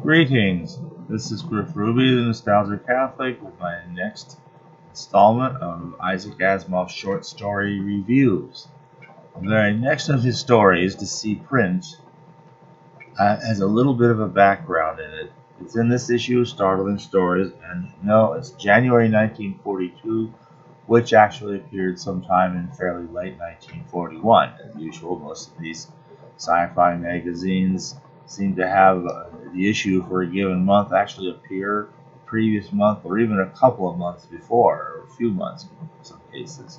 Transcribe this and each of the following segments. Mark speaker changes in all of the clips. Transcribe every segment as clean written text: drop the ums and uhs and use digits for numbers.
Speaker 1: Greetings, this is Griff Ruby, the Nostalgia Catholic, with my next installment of Isaac Asimov's short story reviews. The very next of his stories, To See Print, has a little bit of a background in it. It's in this issue of Startling Stories, and no, it's January 1942, which actually appeared sometime in fairly late 1941. As usual, most of these sci-fi magazines seem to have the issue for a given month actually appear the previous month or even a couple of months before, or a few months in some cases.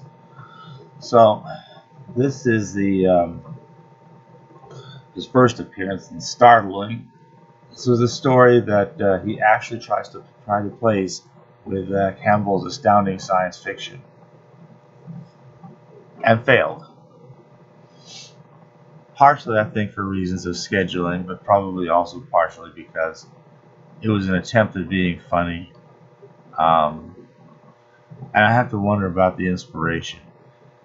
Speaker 1: So this is his first appearance in Startling. This was a story that he actually tried to place with Campbell's astounding science fiction, and failed. Partially, I think, for reasons of scheduling, but probably also partially because it was an attempt at being funny. And I have to wonder about the inspiration.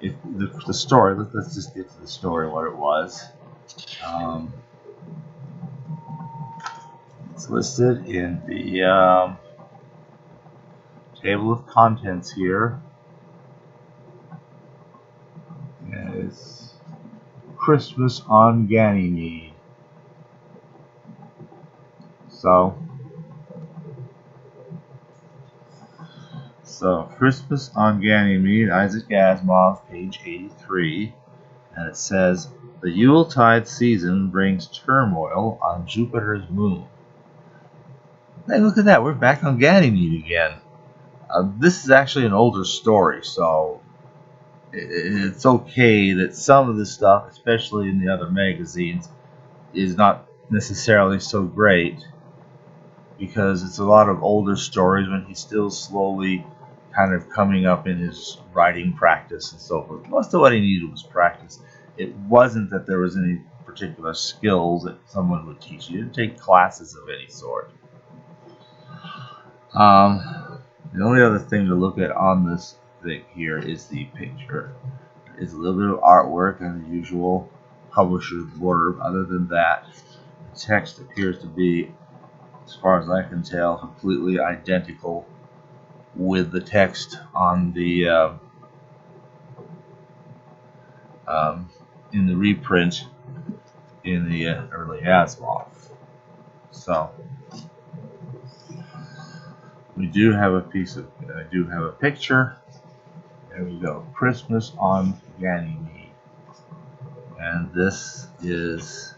Speaker 1: If the story, let's just get to the story, what it was. It's listed in the table of contents here. And it's Christmas on Ganymede. So Christmas on Ganymede, Isaac Asimov, page 83, and it says, the Yuletide season brings turmoil on Jupiter's moon. Hey, look at that, we're back on Ganymede again. This is actually an older story, so it's okay that some of this stuff, especially in the other magazines, is not necessarily so great, because it's a lot of older stories when he's still slowly kind of coming up in his writing practice and so forth. Most of what he needed was practice. It wasn't that there was any particular skills that someone would teach you. He didn't take classes of any sort. The only other thing to look at on this thing here is the picture. There's a little bit of artwork and the usual publisher's blurb. Other than that, the text appears to be, as far as I can tell, completely identical with the text on the in the reprint in the early Asimov. So we do have a picture. There we go. Christmas on Ganymede, and this is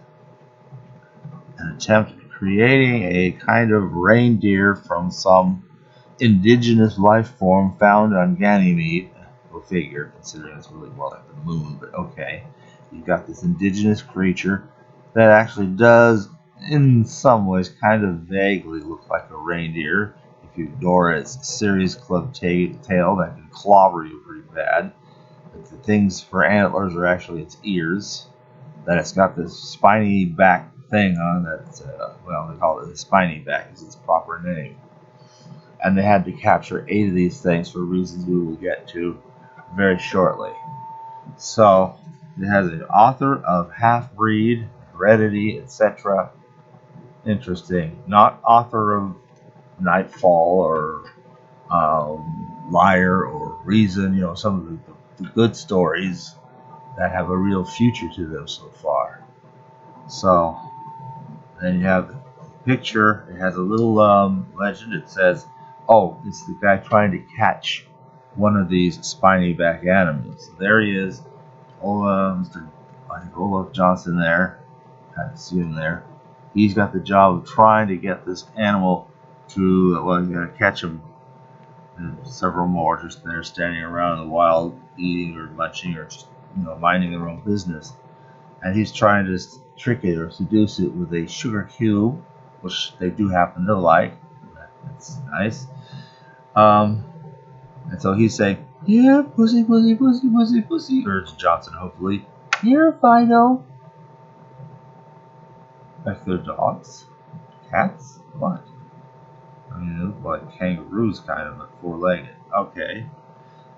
Speaker 1: an attempt at creating a kind of reindeer from some indigenous life form found on Ganymede. Go figure, considering it's really more like the moon, but okay. You've got this indigenous creature that actually does, in some ways, kind of vaguely look like a reindeer. If you ignore its serious club tail that can clobber you pretty bad. But the things for antlers are actually its ears. That it's got this spiny back thing on that, they call it the spiny back is its proper name. And they had to capture 8 of these things for reasons we will get to very shortly. So it has an author of Half-Breed, Heredity, etc. Interesting. Not author of Nightfall or Liar or Reason, some of the good stories that have a real future to them so far. So then you have the picture. It has a little legend. It says, oh, it's the guy trying to catch one of these spiny back animals. There he is. Mr. Olaf Johnson there. Kind of see him there. He's got the job of trying to get this animal to, catch him. And several more just there standing around in the wild, eating or munching or just, minding their own business. And he's trying to trick it or seduce it with a sugar cube, which they do happen to like. That's nice. And so he's saying, here, pussy, pussy, pussy, pussy, pussy, urged Johnson, hopefully. Here, Fido. Like they're dogs? Cats? What? I mean, they look like kangaroos, kind of, but 4-legged. Okay.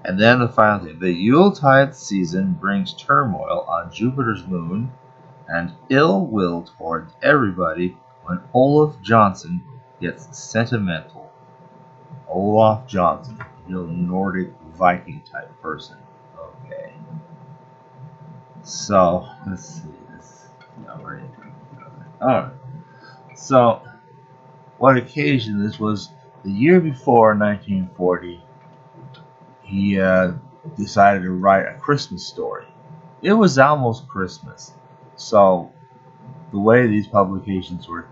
Speaker 1: And then the final thing. The Yuletide season brings turmoil on Jupiter's moon and ill will towards everybody When Olaf Johnson gets sentimental. Olaf Johnson, you're a Nordic Viking type person. Okay. So, let's see. Alright. So, what occasioned this was the year before 1940, he decided to write a Christmas story. It was almost Christmas. So, the way these publications work,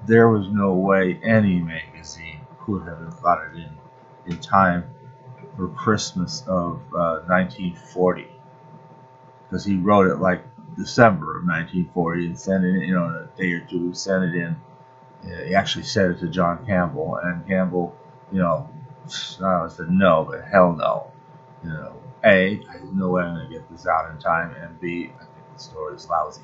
Speaker 1: there was no way any magazine could have got it in time for Christmas of 1940. Because he wrote it like December of 1940 and sent it in, in a day or two, sent it in. He actually sent it to John Campbell, and Campbell, said no, but hell no. A, there's no way I'm going to get this out in time, and B, I think the story's lousy.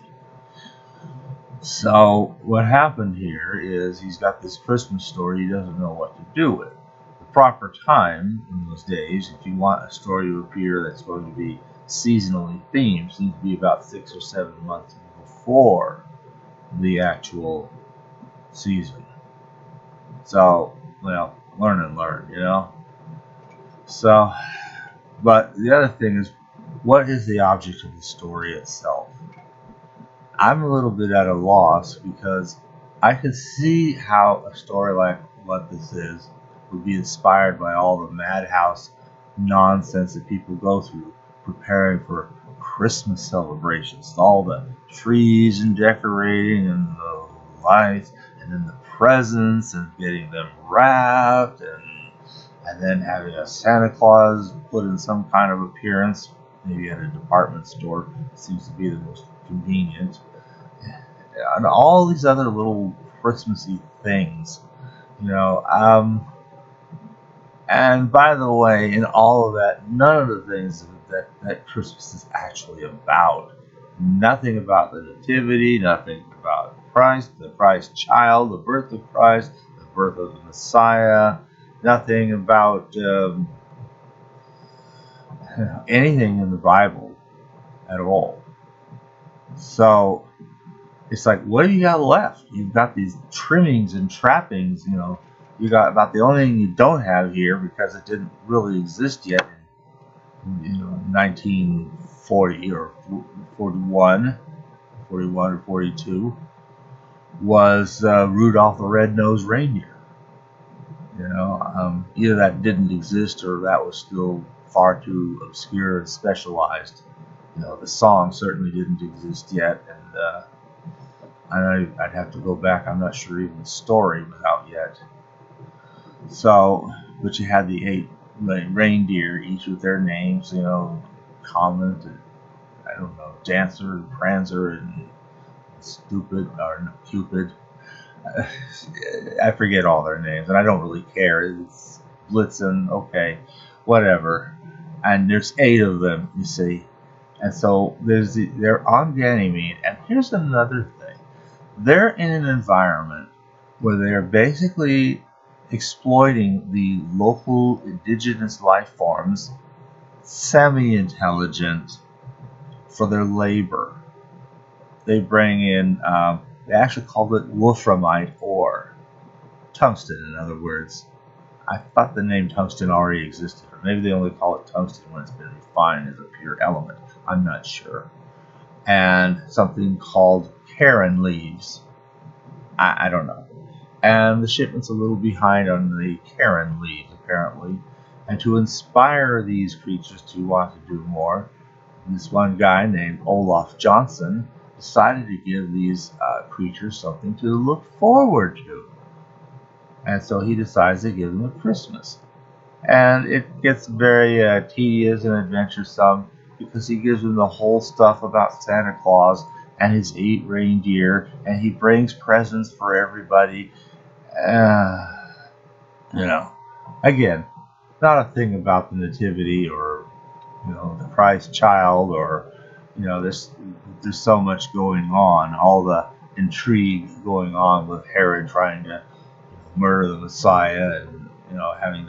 Speaker 1: So what happened here is he's got this Christmas story he doesn't know what to do with. The proper time in those days, if you want a story to appear that's going to be seasonally themed, seems to be about 6 or 7 months before the actual season. So, learn and learn, So, but the other thing is, what is the object of the story itself? I'm a little bit at a loss because I could see how a story like what this is would be inspired by all the madhouse nonsense that people go through preparing for Christmas celebrations, all the trees and decorating and the lights and then the presents and getting them wrapped and then having a Santa Claus put in some kind of appearance, maybe at a department store, seems to be the most convenient. And all these other little Christmassy things, and by the way, in all of that, none of the things that Christmas is actually about. Nothing about the nativity, nothing about Christ, the Christ child, the birth of Christ, the birth of the Messiah, nothing about anything in the Bible at all. So it's like, what do you got left? You've got these trimmings and trappings, You got about the only thing you don't have here, because it didn't really exist yet in 1940 or 41 or 42, was Rudolph the Red-Nosed Reindeer. Either that didn't exist or that was still far too obscure and specialized. The song certainly didn't exist yet, and I'd have to go back. I'm not sure even the story was out yet. So, but you had the 8 reindeer, each with their names, Comet, and, I don't know, Dancer, and Prancer, and Stupid, or Cupid. I forget all their names, and I don't really care. It's Blitzen, okay, whatever. And there's 8 of them, you see. And so they're on Ganymede, and here's another thing. They're in an environment where they're basically exploiting the local indigenous life forms, semi-intelligent, for their labor. They bring in, they actually called it wolframite ore. Tungsten, in other words. I thought the name tungsten already existed, or maybe they only call it tungsten when it's been refined as a pure element. I'm not sure. And something called caron leaves. I don't know. And the shipment's a little behind on the caron leaves, apparently. And to inspire these creatures to want to do more, this one guy named Olaf Johnson decided to give these creatures something to look forward to. And so he decides to give them a Christmas. And it gets very tedious and adventuresome, because he gives them the whole stuff about Santa Claus and his 8 reindeer, and he brings presents for everybody. Again, not a thing about the nativity or the Christ child, or there's so much going on, all the intrigue going on with Herod trying to murder the Messiah, and having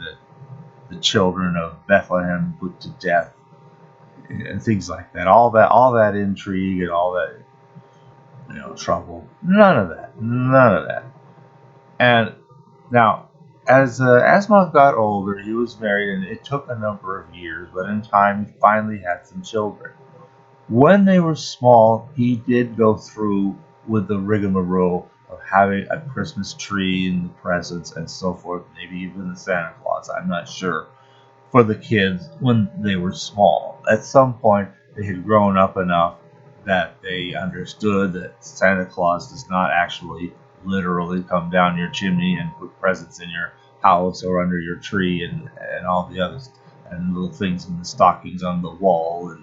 Speaker 1: the children of Bethlehem put to death, and things like that. All that intrigue and all that trouble. None of that. None of that. And now, as Asimov got older, he was married, and it took a number of years, but in time, he finally had some children. When they were small, he did go through with the rigmarole of having a Christmas tree and the presents and so forth, maybe even the Santa Claus, I'm not sure, for the kids when they were small. At some point, they had grown up enough that they understood that Santa Claus does not actually literally come down your chimney and put presents in your house or under your tree and all the others and little things in the stockings on the wall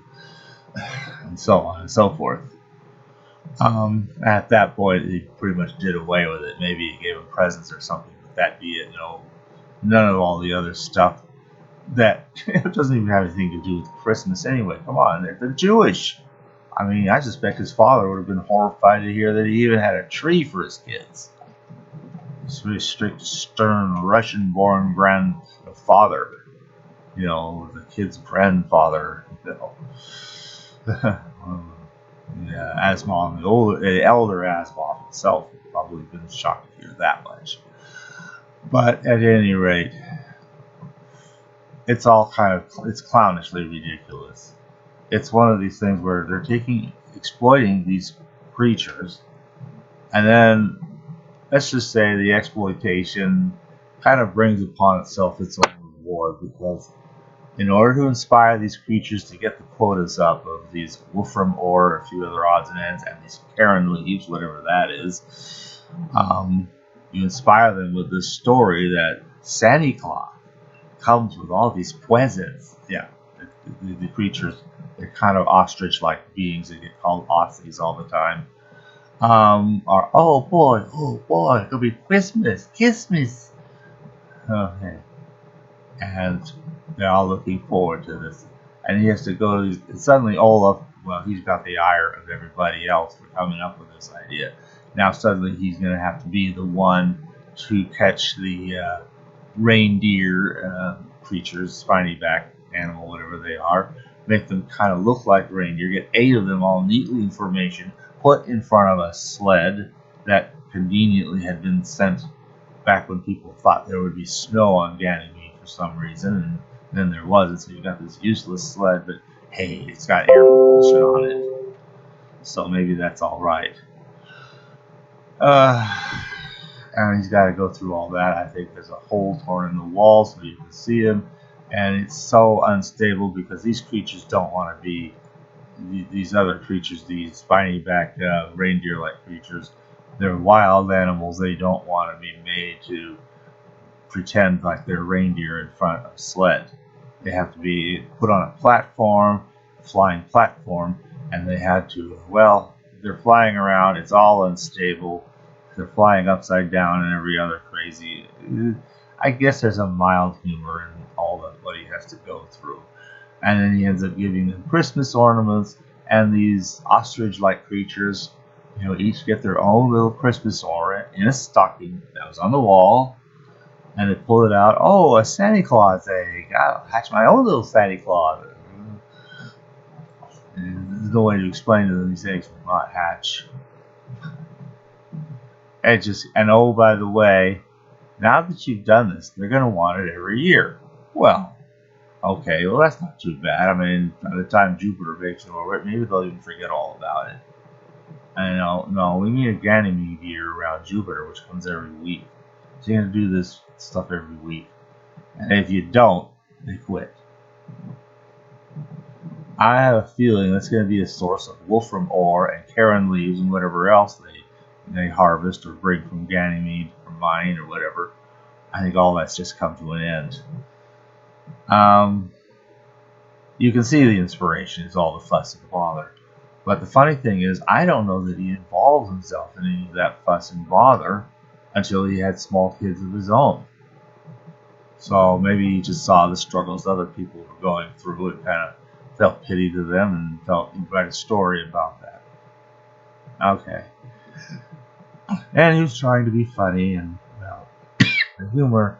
Speaker 1: and so on and so forth. At that point, he pretty much did away with it. Maybe he gave them presents or something, but that be it. No, none of all the other stuff that it doesn't even have anything to do with Christmas anyway. Come on, they're Jewish. I mean, I suspect his father would have been horrified to hear that he even had a tree for his kids. He's a very strict, stern, Russian-born grandfather. You know, the kid's grandfather. You know. Yeah, Asimov, the elder Asimov himself would probably been shocked to hear that much. But at any rate, it's all it's clownishly ridiculous. It's one of these things where they're exploiting these creatures, and then let's just say the exploitation kind of brings upon itself its own reward, because in order to inspire these creatures to get the quotas up of these wolfram ore, a few other odds and ends, and these Karen leaves, whatever that is, you inspire them with this story that Santa Claus comes with all these presents. Yeah, the creatures, they're kind of ostrich-like beings. They get called Aussies all the time. Are oh boy, it'll be Christmas. Okay. And they're all looking forward to this. And he has to go to these, suddenly Olaf, well, he's got the ire of everybody else for coming up with this idea. Now suddenly he's going to have to be the one to catch the reindeer creatures, spiny back animal, whatever they are, make them kind of look like reindeer, get 8 of them all neatly in formation, put in front of a sled that conveniently had been sent back when people thought there would be snow on Ganymede for some reason, and then there wasn't, so you got this useless sled, but hey, it's got air propulsion on it, so maybe that's all right. And he's got to go through all that. I think there's a hole torn in the wall so you can see him, and it's so unstable because these creatures don't want to be these other creatures, these spiny-backed reindeer-like creatures. They're wild animals. They don't want to be made to pretend like they're reindeer in front of a sled. They have to be put on a platform, a flying platform, and they had to, well, they're flying around. It's all unstable. They're flying upside down and every other crazy. I guess there's a mild humor in all of what he has to go through. And then he ends up giving them Christmas ornaments, and these ostrich-like creatures, you know, each get their own little Christmas ornament in a stocking that was on the wall, and they pull it out. Oh, a Santa Claus egg! I'll hatch my own little Santa Claus. And there's no way to explain to them these eggs will not hatch. And oh, by the way, now that you've done this, they're going to want it every year. Well, okay, well that's not too bad. I mean, by the time Jupiter makes it over, maybe they'll even forget all about it. And no, we need a Ganymede year around Jupiter, which comes every week. So you're going to do this stuff every week. And if you don't, they quit. I have a feeling that's going to be a source of wolfram ore and Karen leaves and whatever else they harvest or bring from Ganymede or mine or whatever. I think all that's just come to an end. You can see the inspiration is all the fuss and bother. But the funny thing is, I don't know that he involved himself in any of that fuss and bother until he had small kids of his own. So maybe he just saw the struggles other people were going through and kind of felt pity to them and felt he'd write a story about that. Okay. And he was trying to be funny, and, well, the humor,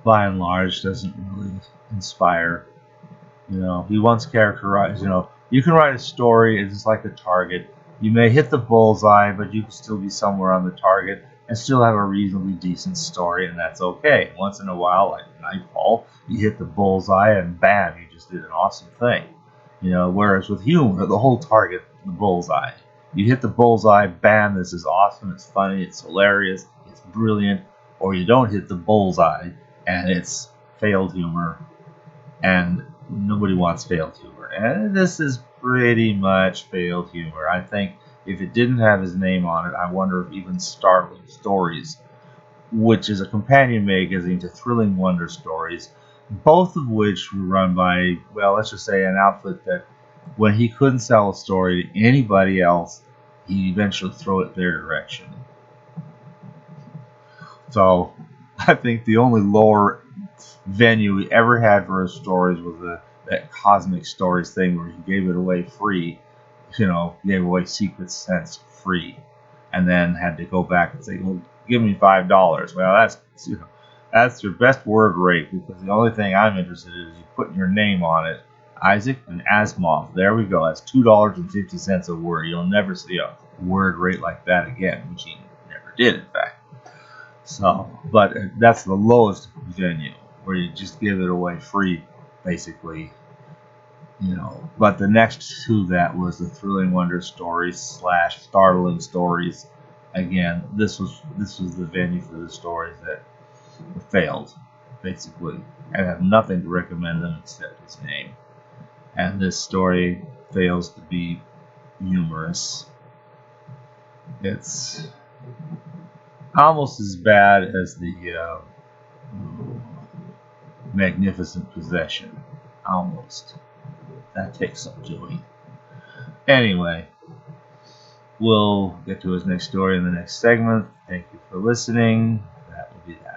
Speaker 1: by and large, doesn't really inspire. You know, he once characterized, you know, you can write a story, it's just like a target. You may hit the bullseye, but you can still be somewhere on the target and still have a reasonably decent story, and that's okay. Once in a while, like Nightfall, you hit the bullseye and bam, you just did an awesome thing. Whereas with humor, the whole target, the bullseye. You hit the bullseye, bam, this is awesome, it's funny, it's hilarious, it's brilliant, or you don't hit the bullseye, and it's failed humor, and nobody wants failed humor. And this is pretty much failed humor. I think if it didn't have his name on it, I wonder if even Startling Stories, which is a companion magazine to Thrilling Wonder Stories, both of which were run by, well, let's just say an outfit that when he couldn't sell a story to anybody else, he'd eventually throw it their direction. So I think the only lower venue he ever had for his stories was that Cosmic Stories thing where he gave it away free, gave away Secret Sense free, and then had to go back and say, well, give me $5. Well, that's your best word rate, because the only thing I'm interested in is you putting your name on it. Isaac and Asimov. There we go. That's $2.50 a word. You'll never see a word rate like that again, which he never did, in fact. So, but that's the lowest venue where you just give it away free, basically. But the next to that was the Thrilling Wonder Stories / Startling Stories. Again, this was the venue for the stories that failed, basically, and have nothing to recommend them except his name. And this story fails to be humorous. It's almost as bad as the Magnificent Possession. Almost. That takes some doing. Anyway, we'll get to his next story in the next segment. Thank you for listening. That will be that.